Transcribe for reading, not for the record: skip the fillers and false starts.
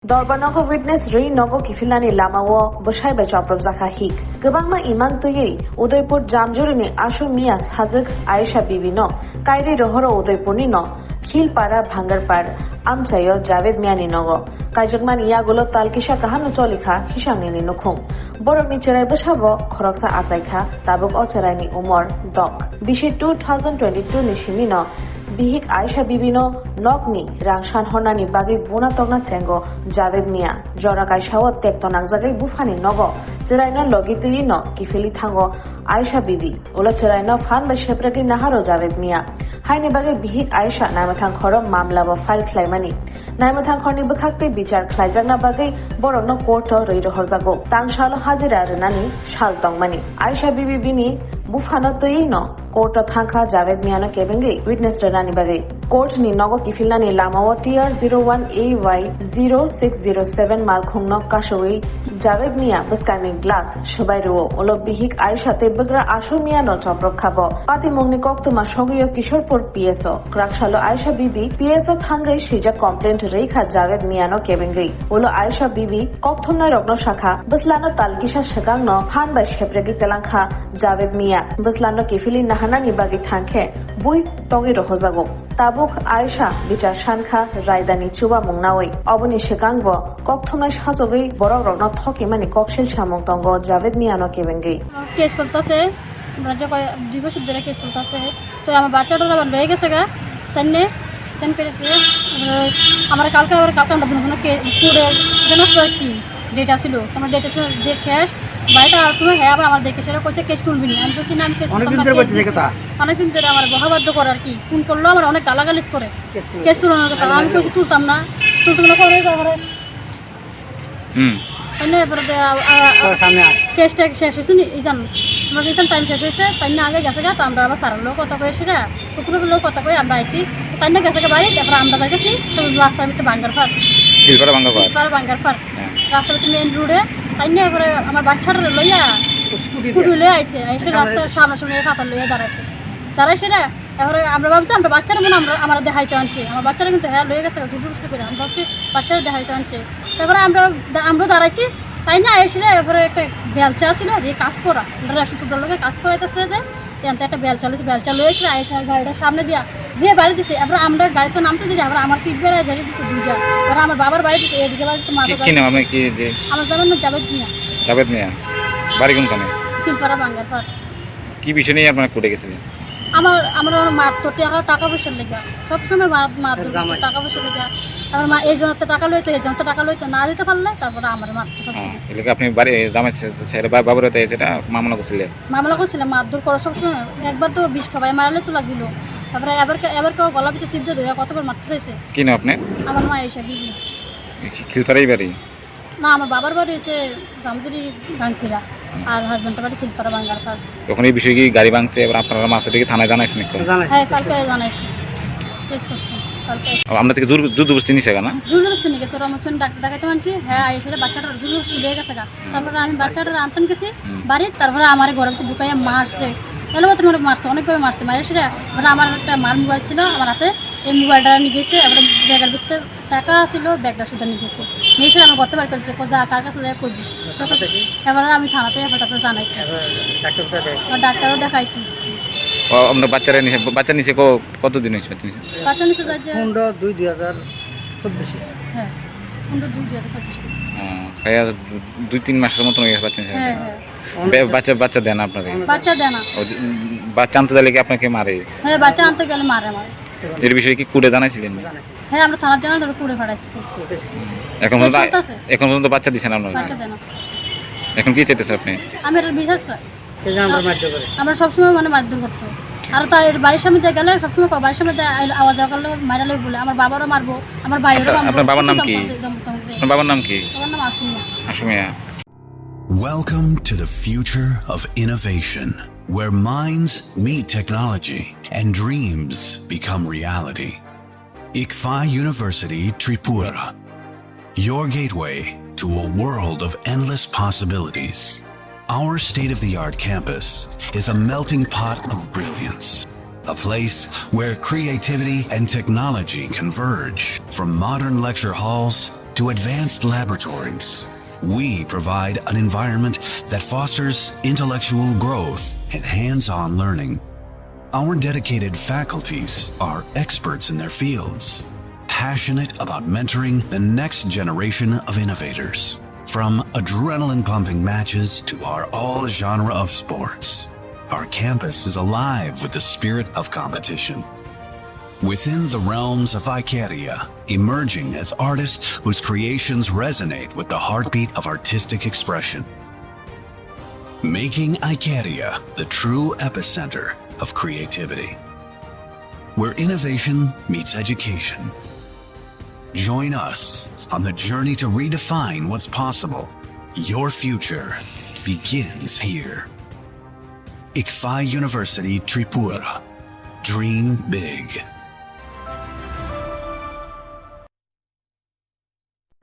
Dorbar Nogo Withness Nogo Kifilani Lamawo Bwsai by Chopropjakkha Hik. Gabangma Iman Tuyei Udaipur Jamjuruni Ashu Mias Hazak Aisha Bibino Kairi Rohoro Udaipurni no Khilpara Bhangarpar Amchayo Javed Miani Nogo Kajagman Iagulo Talkisha Kahanu Cholika Hishangini Nukhum Boroni Cherai Bwsabo Khoroksa Azaikha Tabuk Ocheraini Umor Dok Bishi 2022 Nishimino Bihik Aisha Bibino Nogni Rangshan Honani Bagi Buna Togna Chengo Javed Mia Jora Kaishawo Tekto Nangzagai Bufani Nogo Cheraino Logitino Kifili Tango Aisha Bibi Ula Cheraino Fan by Shepregi Naharo Javed Mia Haini Bagi Bihik Aisha Naimatang Khoro Mamlabo File Claimani Naimatang Khorni Bukhakte Bichar Klajagna Bagi Borogno Koto Reido Horzago Tangshalo Hazira Renani Shal Tongmani Aisha Bibi Bini Bufano Toino Court of Thanka Javed Miano Kebengi Witness Renani Bagi Court ni Nogo Kifilani Lamawo TR01AY0607 Malkhungno Kashowi Javed Mia Buskani Glass Shubairuo Olo Bihik Aisha Tebagra Ashu Miano Chopropjakkha Pati Mungni Koktuma Shogio Kishorpur PSO Krakshalo Aisha Bibi PSO Thangai Shija Complaint Rekha Javed Miano Kebengi Olo Aisha Bibi Kokthumna Rogno Shakha Buslano Talkisha Shagangno Han by Shepregi Telangkha Javed Mia Buslano Kifili Hanani Bagi Thanke Bui Togi Rohozago Tabuk Aisha Bichar Shankha Raidani Chuba Mungnawi Obuni Shikangbo Kokthumna Shazogi Borogno Thoki Mani Silchamung Tongo Javed Miano Kebengi case চলতেছে আমরা যে 2 বছর ধরে case চলতেছে তো আমার বাচ্চাটা আবার রয়ে গেছে গা তাইনে তেন করে আমার কালকে আমরা দুজন কোডে জানাস তো কি ডেটা ছিল তোমার ডেট শেষ বাড়িতে আর সময় হ্যাঁ আবার আমার দেখে সেটা কইছে কেস তুলবি না আমি বলছি না আমি কেস অনেকদিন ধরে আমার বহাবাধ্য করে আর কি ফোন করলো আমার অনেক গালাগালিজ করে কেস তুলানোর কথা আমি কইছি তুলতাম না করে তারপরে কেসটা শেষ হয়েছে ইদান আমরা ইদান টাইম শেষ হয়েছে তাই না আগে গেছে গা তো আমরা আবার সারার লোক কথা কয়ে সেটা কুকুরের লোক কথা কয়ে আমরা আইসি তাই না গেছে বাড়ি তারপরে আমরা গেছি রাস্তার ভিতরে বাঙ্গার ফার রাস্তার ভিতরে মেন রোডে তাই না এবারে আমার বাচ্চাটা লইয়া স্কুটি লইয়া আইসে এসে রাস্তার সামনে খাতা লইয়া দাঁড়াইছে না এবারে আমরা ভাবছি আমরা বাচ্চারা মনে আমরা দেখাইতে আনছি আমার বাচ্চারা কিন্তু হ্যাঁ লয়ে গেছে বুঝতে করে আমরা ভাবছি বাচ্চারা দেখাইতে আনছে তারপরে আমরা দাঁড়াইছি তাই না এসে এবারে একটা বেলচা ছিল যে কাজ করা রেশন ছোটোর লোকে কাজ করাইতেছে যে একটা বেলচা লয়ে এসে গাড়িটা সামনে দিয়া যে বাড়ি দিছে এবার আমরা গাড়িতে নামতে দিই আবার আমার ফিট বেড়ায় বেরিয়ে দিচ্ছে দুইটা ওরা আমার বাবার বাড়ি দিচ্ছে এদিকে বাড়ি দিচ্ছে আমার জানেন না জাভেদ মিয়া বাড়ি কোনখানে খিলপাড়া বাঙ্গারপাড় কি বিষয় নিয়ে আপনারা কোর্টে গেছিলেন আমার মারতো টাকা পয়সার লেগে সবসময় মারতো টাকা পয়সার লেগে আমার মা এই জন্য টাকা লইতো না দিতে পারলে তারপরে আমার মারতো সবসময় এলাকা আপনি বাড়ি জামাই ছেড়ে বাবার হাতে সেটা মামলা করছিলেন মারধর করো সবসময় একবার তো বিষ খাবাই মারলে তো লাগছিল তারপরে এবার কেউ গলা পিঠে চিপতে ধরে কতবার মারতে চাইছে কি না আপনি আমার মা এসে বিবি খিলপাড়াই বাড়ি না আমার বাবার বাড়ি এসে জামদুরি গাংফিরা আর হাজবেন্ডের বাড়ি খিলপাড়া বাঙ্গারপাড় তখন এই বিষয়ে কি গাড়ি ভাঙছে এবার আপনারা মাছটাকে থানায় জানাইছেন হ্যাঁ কালকে জানাইছি কেস করছি কালকে আমরা থেকে জোরজবরদস্তি নিছে না জোরজবরদস্তি নিয়ে গেছে রমেশন ডাক্তার দেখাইতে মানছি হ্যাঁ এসে বাচ্চাটার জোরজবরদস্তি হয়ে গেছে গা তারপরে আমি বাচ্চাটার আনতাম গেছি বাড়ির তারপরে আমার ঘরের ভিতরে ঢুকাইয়া মারছে এলোবাতে মারছে অনেকভাবে মারছে মারে সেটা এবার আমার একটা মার মোবাইল ছিল আমার হাতে এই মোবাইলটা নিয়ে গেছে এবারে ব্যাগের ভিতরে টাকা ছিল ব্যাগটা সুদ্ধা নিয়ে গেছে নিয়ে এসে আমার করতে পারি করেছে যা কার কাছে যা করবি এবারে আমি থানাতে তারপরে জানাইছি ডাক্তারও দেখাইছি আমরা বাচ্চা নিচে কতদিন হয়েছে বাচ্চা নিচে যাচ্ছে 15/2/2024 হ্যাঁ 15/2/2024 2-3 মাসের মতন হয়ে গেছে বাচ্চা দেন আপনাকে বাচ্চা দেন বাচ্চা আনতে গেলে কি আপনাকে মারে হ্যাঁ বাচ্চা আনতে গেলে মারে এর বিষয়ে কি কোর্টে জানাইছিলেন হ্যাঁ আমরা থানার জানাই ধরে কোর্টে পাঠাইছি এখন পর্যন্ত বাচ্চা দিছেন আপনারা বাচ্চা দেন এখন কি চাইতেছেন আপনি আমি এটা বিশ্বাস আমরা সবসময় মারধর করতো আর তার বাড়ির সামনে দিয়ে গেলে সবসময় বাড়ির সামনে আওয়াজ করলে মারালে বলে আমার বাবারও মারবো আমার ভাইয়েরও মারবো আপনার বাবার নাম কি আমার নাম আশুমিয়া Welcome to the future of innovation, where minds meet technology and dreams become reality. ICFA University Tripura, your gateway to a world of endless possibilities. Our state-of-the-art campus is a melting pot of brilliance, a place where creativity and technology converge, from modern lecture halls to advanced laboratories, we provide an environment that fosters intellectual growth and hands-on learning. Our dedicated faculties are experts in their fields, passionate about mentoring the next generation of innovators. From adrenaline-pumping matches to our all-genre of sports, our campus is alive with the spirit of competition. Within the realms of Ikeria, emerging as artists whose creations resonate with the heartbeat of artistic expression. Making Ikeria the true epicenter of creativity, where innovation meets education. Join us on the journey to redefine what's possible. Your future begins here. ICFI University Tripura. Dream big.